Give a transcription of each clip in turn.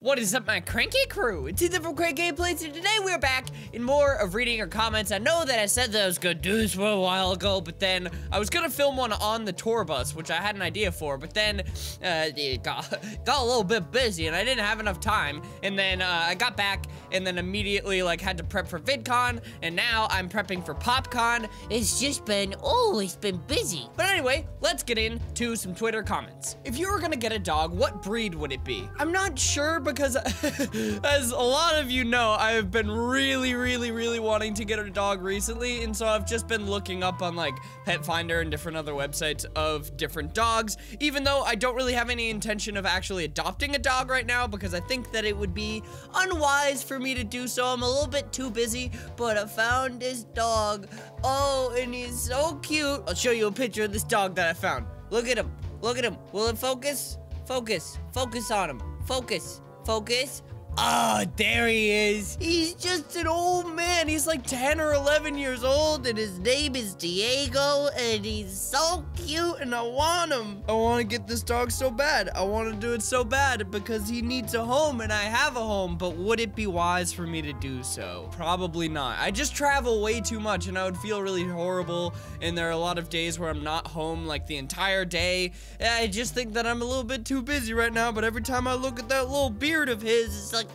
What is up, my cranky crew? It's Ethan from CrankGameplays, and today we're back in more of reading your comments. I know that I said that I was gonna do this for a while ago, but then I was gonna film one on the tour bus, which I had an idea for, but then it got a little bit busy, and I didn't have enough time, and then I got back, and then immediately, like, had to prep for VidCon, and now I'm prepping for PopCon. It's been busy. But anyway, let's get into some Twitter comments. If you were gonna get a dog, what breed would it be? I'm not sure, because as a lot of you know, I've been really wanting to get a dog recently, and so I've just been looking up on like Pet Finder and different other websites of different dogs, even though I don't really have any intention of actually adopting a dog right now, because I think that it would be unwise for me to do so. I'm a little bit too busy, but I found this dog. Oh, and he's so cute. I'll show you a picture of this dog that I found. Look at him. Look at him. Will it focus? Focus. Focus on him. Focus. Focus. Ah, oh, there he is. He's just an old man. He's like 10 or 11 years old, and his name is Diego, and he's so cute, and I want him. I want to get this dog so bad. I want to do it so bad because he needs a home, and I have a home, but would it be wise for me to do so? Probably not. I just travel way too much, and I would feel really horrible, and there are a lot of days where I'm not home like the entire day. I just think that I'm a little bit too busy right now, but every time I look at that little beard of his, it's like,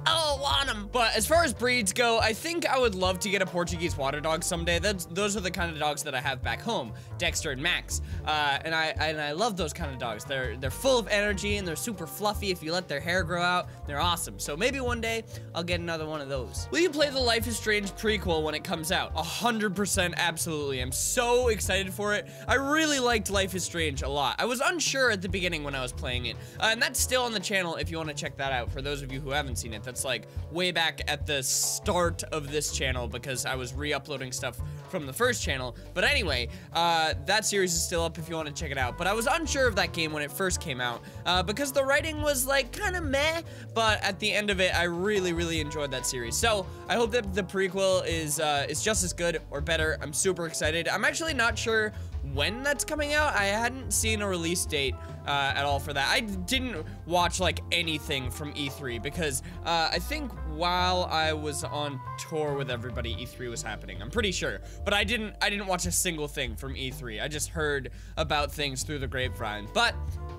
I want him. But as far as breeds go, I think I would love to get a Portuguese water dog someday. Those are the kind of dogs that I have back home, Dexter and Max. And I love those kind of dogs. They're full of energy and they're super fluffy. If you let their hair grow out, they're awesome. So maybe one day I'll get another one of those. Will you play the Life is Strange prequel when it comes out? 100% absolutely. I'm so excited for it. I really liked Life is Strange a lot. I was unsure at the beginning when I was playing it. And that's still on the channel if you want to check that out. For those of you who haven't seen it, that's like way back at the start of this channel because I was re-uploading stuff from the first channel. But anyway, that series is still up if you want to check it out. But I was unsure of that game when it first came out because the writing was like kind of meh, but at the end of it, I really enjoyed that series. So I hope that the prequel is just as good or better. I'm super excited. I'm actually not sure when that's coming out. I hadn't seen a release date at all for that. I didn't watch like anything from E3 because I think while I was on tour with everybody, E3 was happening. I'm pretty sure, but I didn't watch a single thing from E3. I just heard about things through the grapevine. But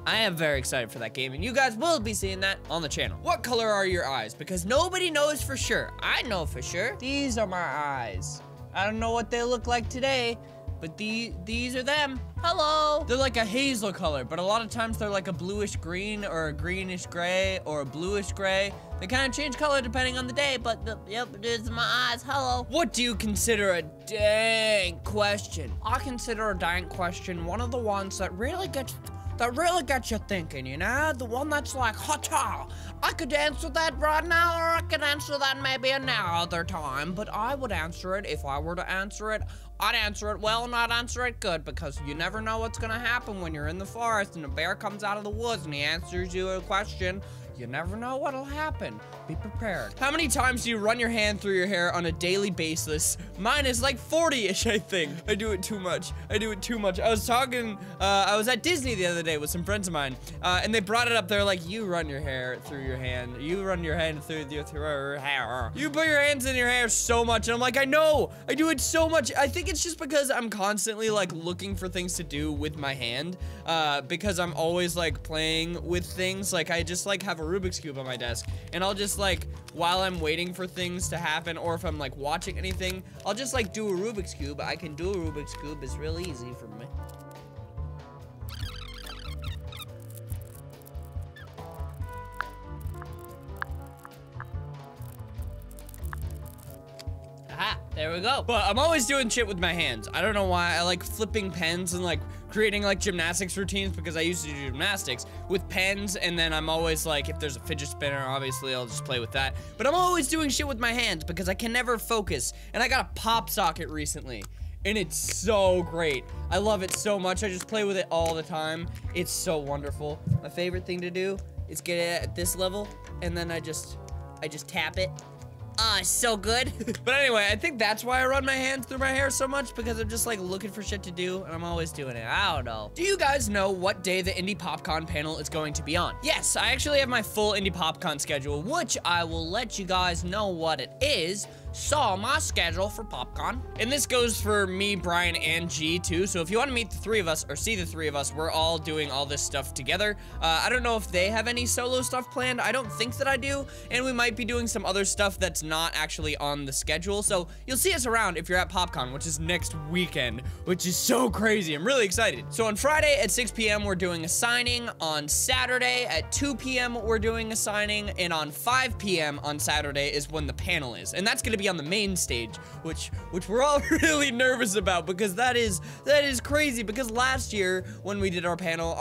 I am very excited for that game, and you guys will be seeing that on the channel. What color are your eyes? Because nobody knows for sure. I know for sure. These are my eyes. I don't know what they look like today, but these are them. Hello. They're like a hazel color, but a lot of times they're like a bluish green or a greenish gray or a bluish gray. They kind of change color depending on the day, but yep, these are my eyes. Hello. What do you consider a dank question? I consider a dank question one of the ones that really gets you thinking, you know? The one that's like, ha-ta, I could answer that right now, or I could answer that maybe another time, but I would answer it if I were to answer it. I'd answer it well and I'd answer it good, because you never know what's gonna happen when you're in the forest and a bear comes out of the woods and he answers you a question. You never know what'll happen. Be prepared. How many times do you run your hand through your hair on a daily basis? Mine is like 40-ish, I think. I do it too much. I do it too much. I was at Disney the other day with some friends of mine, and they brought it up. They're like, you run your hair through your hand. You run your hand through your hair. You put your hands in your hair so much. And I'm like, I know. I do it so much. I think it's just because I'm constantly like looking for things to do with my hand, because I'm always like playing with things. Like I just like have a Rubik's Cube on my desk, and I'll just like, while I'm waiting for things to happen, or if I'm like watching anything, I'll just like do a Rubik's Cube. I can do a Rubik's Cube. It's real easy for me. Aha, there we go. But I'm always doing shit with my hands. I don't know why. I like flipping pens and like creating like gymnastics routines, because I used to do gymnastics with pens, and then I'm always like, if there's a fidget spinner, obviously I'll just play with that. But I'm always doing shit with my hands because I can never focus. And I got a pop socket recently, and it's so great. I love it so much. I just play with it all the time. It's so wonderful. My favorite thing to do is get it at this level, and then I just tap it, Oh, it's so good. But anyway, I think that's why I run my hands through my hair so much, because I'm just like looking for shit to do, and I'm always doing it. I don't know. Do you guys know what day the Indie PopCon panel is going to be on? Yes, I actually have my full Indie PopCon schedule, which I will let you guys know what it is. So my schedule for PopCon, and this goes for me, Brian, and G too. So if you want to meet the three of us or see the three of us, we're all doing all this stuff together. I don't know if they have any solo stuff planned. I don't think that I do, and we might be doing some other stuff that's not actually on the schedule. So you'll see us around if you're at PopCon, which is next weekend, which is so crazy. I'm really excited. So on Friday at 6 p.m. we're doing a signing. On Saturday at 2 p.m. we're doing a signing, and on 5 p.m. on Saturday is when the panel is, and that's gonna be on the main stage, which we're all really nervous about, because that is crazy. Because last year when we did our panel,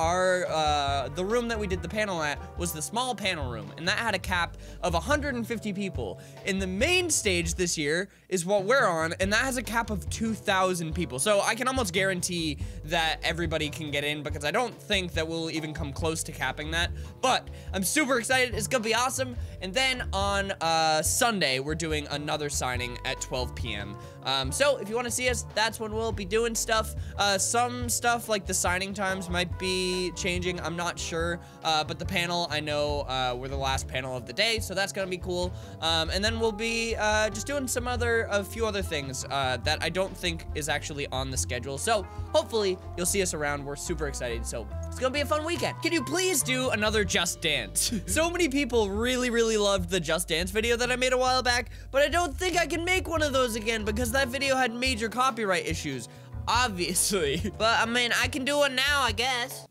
the room that we did the panel at was the small panel room, and that had a cap of 150 people. And the main stage this year is what we're on, and that has a cap of 2,000 people. So I can almost guarantee that everybody can get in, because I don't think that we'll even come close to capping that. But I'm super excited. It's gonna be awesome. And then on Sunday we're doing another signing at 12 p.m. So if you want to see us, that's when we'll be doing stuff. Some stuff like the signing times might be changing, I'm not sure, but the panel, I know we're the last panel of the day, so that's gonna be cool. And then we'll be just doing a few other things that I don't think is actually on the schedule. So hopefully you'll see us around. We're super excited, so it's gonna be a fun weekend. Can you please do another Just Dance? So many people really loved the Just Dance video that I made a while back, but I don't think I can make one of those again, because that video had major copyright issues, obviously. But I mean, I can do one now, I guess.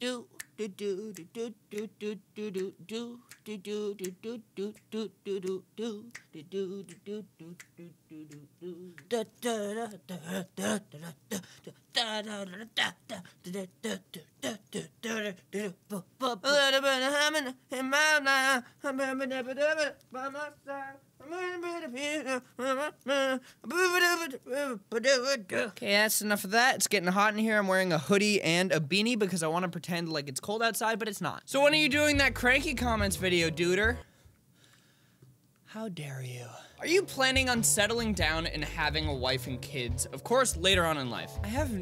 Okay, that's enough of that. It's getting hot in here. I'm wearing a hoodie and a beanie because I want to pretend like it's cold outside, but it's not. So when are you doing that Cranky Comments video, duder? How dare you? Are you planning on settling down and having a wife and kids? Of course, later on in life. I have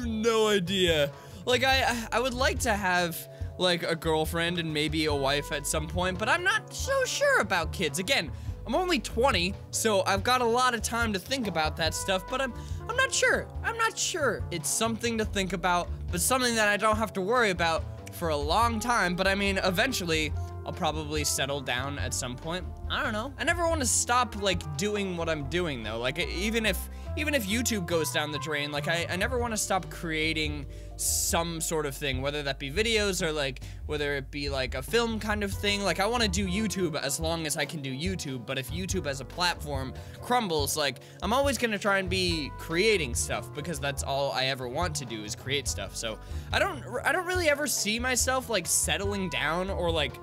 no idea. Like, I would like to have like a girlfriend and maybe a wife at some point, but I'm not so sure about kids. Again, I'm only 20, so I've got a lot of time to think about that stuff, but I'm not sure. I'm not sure. It's something to think about, but something that I don't have to worry about for a long time. But I mean, eventually I'll probably settle down at some point. I don't know. I never want to stop like doing what I'm doing though. Like even if YouTube goes down the drain, like I never want to stop creating some sort of thing, whether that be videos or like whether it be like a film kind of thing. Like I want to do YouTube as long as I can do YouTube, but if YouTube as a platform crumbles, like I'm always gonna try and be creating stuff, because that's all I ever want to do is create stuff. So I don't really ever see myself like settling down or like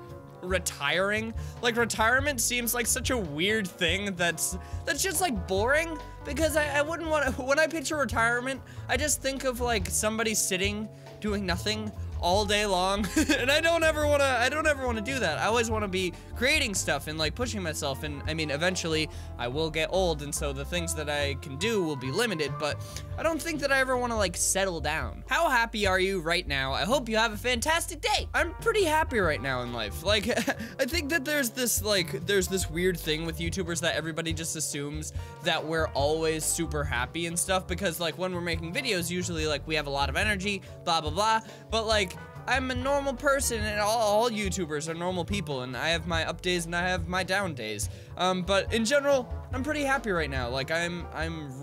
retiring. Like retirement seems like such a weird thing that's just like boring, because I wouldn't want to, when I picture retirement, I just think of like somebody sitting doing nothing all day long. And I don't ever want to do that. I always want to be creating stuff and like pushing myself. And I mean, eventually I will get old, and so the things that I can do will be limited, but I don't think that I ever want to like settle down. How happy are you right now? I hope you have a fantastic day. I'm pretty happy right now in life. Like I think that there's this weird thing with YouTubers that everybody just assumes that we're always super happy and stuff, because like when we're making videos, usually like we have a lot of energy, blah blah blah, but like I'm a normal person, and all YouTubers are normal people, and I have my up days and I have my down days. But in general, I'm pretty happy right now. Like I'm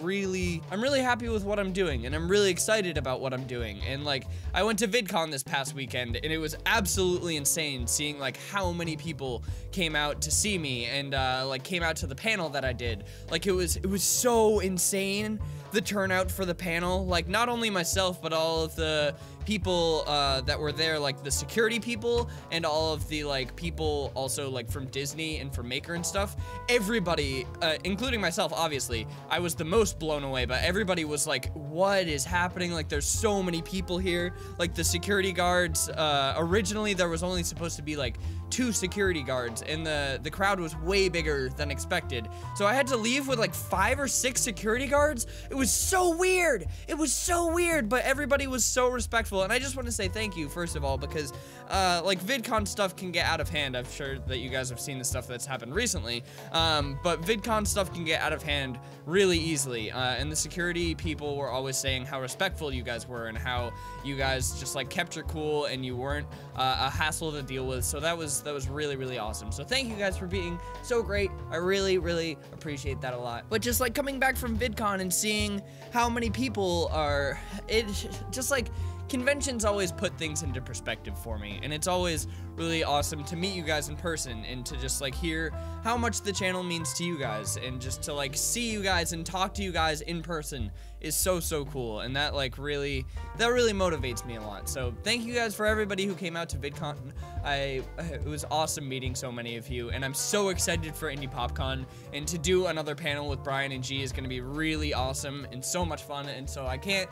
really happy with what I'm doing, and I'm really excited about what I'm doing. And like I went to VidCon this past weekend, and it was absolutely insane seeing like how many people came out to see me, and like came out to the panel that I did. Like it was so insane, the turnout for the panel. Like not only myself, but all of the people that were there, like the security people and all of the like people also like from Disney and from Maker and stuff. Everybody, including myself, obviously, I was the most blown away, but everybody was like, what is happening? Like there's so many people here. Like the security guards, originally there was only supposed to be like 2 security guards, and the crowd was way bigger than expected. So I had to leave with like 5 or 6 security guards. It was so weird. It was so weird, but everybody was so respectful. And I just want to say thank you, first of all, because like VidCon stuff can get out of hand. I'm sure that you guys have seen the stuff that's happened recently. But VidCon stuff can get out of hand really easily. And the security people were always saying how respectful you guys were and how you guys just like kept your cool and you weren't a hassle to deal with. So that was really, really awesome. So thank you guys for being so great. I really, really appreciate that a lot. But just like coming back from VidCon and seeing how many people are, it just like, conventions always put things into perspective for me, and it's always really awesome to meet you guys in person and to just like hear how much the channel means to you guys, and just to like see you guys and talk to you guys in person is so cool, and that like really motivates me a lot. So thank you guys for everybody who came out to VidCon. It was awesome meeting so many of you, and I'm so excited for Indie PopCon, and to do another panel with Brian and G is going to be really awesome and so much fun, and so I can't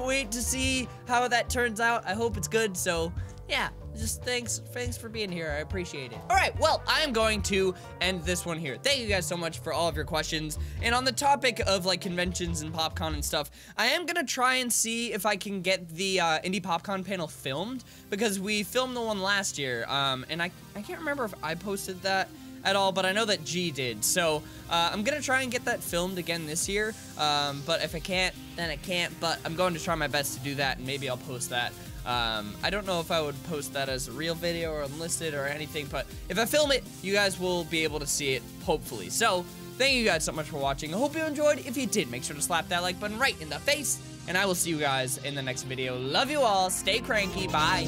wait to see how that turns out. I hope it's good. So yeah, just thanks for being here. I appreciate it. All right, well, I am going to end this one here. Thank you guys so much for all of your questions. And on the topic of like conventions and PopCon and stuff, I am gonna try and see if I can get the Indie PopCon panel filmed, because we filmed the one last year, and I can't remember if I posted that at all, but I know that G did. So I'm gonna try and get that filmed again this year, but if I can't, then I can't, but I'm going to try my best to do that, and maybe I'll post that. I don't know if I would post that as a real video or unlisted or anything, but if I film it, you guys will be able to see it, hopefully. So thank you guys so much for watching. I hope you enjoyed. If you did, make sure to slap that like button right in the face, and I will see you guys in the next video. Love you all. Stay cranky. Bye.